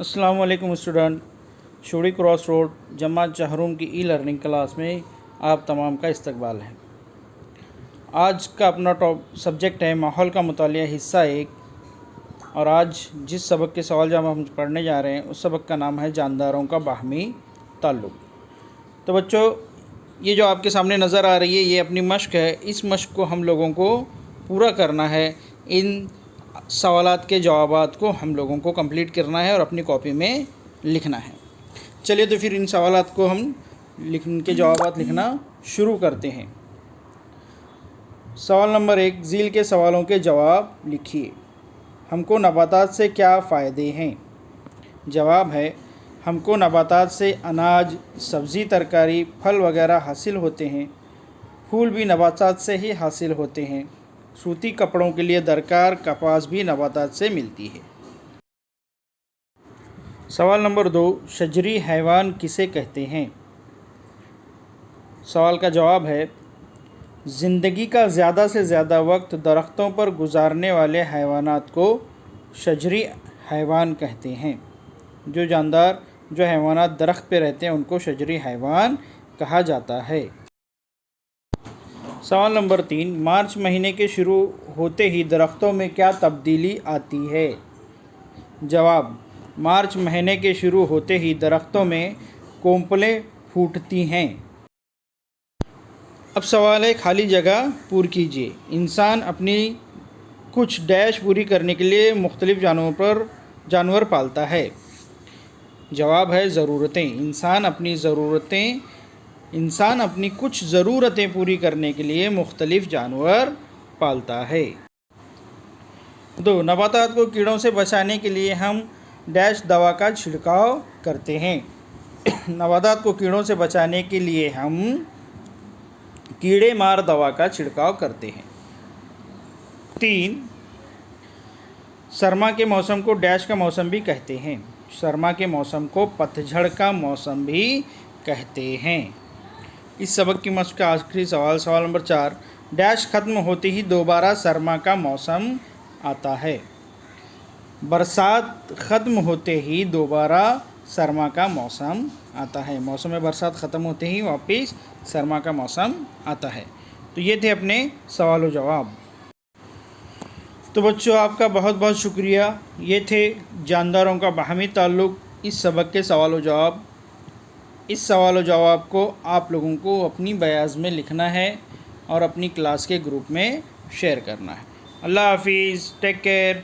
अस्सलाम वालेकुम student. शोड़ी cross road जमात चहरुम की ई लर्निंग क्लास में आप तमाम का इस्तकबाल है। आज का अपना सब्जेक्ट है माहौल का मुतालिया हिस्सा 1 और आज जिस सबक के सवाल जवाब हम पढ़ने जा रहे हैं उस सबक का नाम है जानदारों का बाहमी ताल्लुक़। तो बच्चों, ये जो आपके सामने नज़र आ रही है ये अपनी मश्क है। इस मश्क को हम लोगों को पूरा करना है। इन सवालात के जवाबात को हम लोगों को कंप्लीट करना है और अपनी कॉपी में लिखना है। चलिए तो फिर इन सवालात को हम इनके जवाबात लिखना शुरू करते हैं। सवाल नंबर 1, झील के सवालों के जवाब लिखिए। हमको नबातात से क्या फ़ायदे हैं? जवाब है, हमको नबातात से अनाज, सब्ज़ी, तरकारी, फल वगैरह हासिल होते हैं। फूल भी नबातात से ही हासिल होते हैं। सूती कपड़ों के लिए दरकार कपास भी नबातात से मिलती है। सवाल नंबर 2, शजरी हैवान किसे कहते हैं? सवाल का जवाब है, ज़िंदगी का ज़्यादा से ज़्यादा वक्त दरख्तों पर गुजारने वाले हैवानात को शजरी हैवान कहते हैं। जो हैवानात दरख्त पे रहते हैं उनको शजरी हैवान कहा जाता है। सवाल नंबर 3, मार्च महीने के शुरू होते ही दरख्तों में क्या तब्दीली आती है? जवाब, मार्च महीने के शुरू होते ही दरख्तों में कोंपलें फूटती हैं। अब सवाल है, खाली जगह पूरी कीजिए। इंसान अपनी कुछ डैश पूरी करने के लिए मुख्तलिफ जानवर पालता है। जवाब है, ज़रूरतें। इंसान अपनी कुछ ज़रूरतें पूरी करने के लिए मुख्तलिफ जानवर पालता है। 2, नबातात को कीड़ों से बचाने के लिए हम डैश दवा का छिड़काव करते हैं। नबातात को कीड़ों से बचाने के लिए हम कीड़े मार दवा का छिड़काव करते हैं। 3, सरमा के मौसम को डैश का मौसम भी कहते हैं। सरमा के मौसम को पतझड़ का मौसम भी कहते हैं। इस सबक की मश्क का आखिरी सवाल नंबर 4, डैश ख़त्म होते ही दोबारा सरमा का मौसम आता है। बरसात ख़त्म होते ही दोबारा सरमा का मौसम आता है। मौसम में बरसात ख़त्म होते ही वापस सरमा का मौसम आता है। तो ये थे अपने सवाल व जवाब। तो बच्चों, आपका बहुत बहुत शुक्रिया। ये थे जानदारों का बाहमी ताल्लुक़ इस सबक के सवाल व जवाब। इस सवाल व जवाब को आप लोगों को अपनी बयाज़ में लिखना है और अपनी क्लास के ग्रुप में शेयर करना है। अल्लाह हाफिज़, टेक केयर।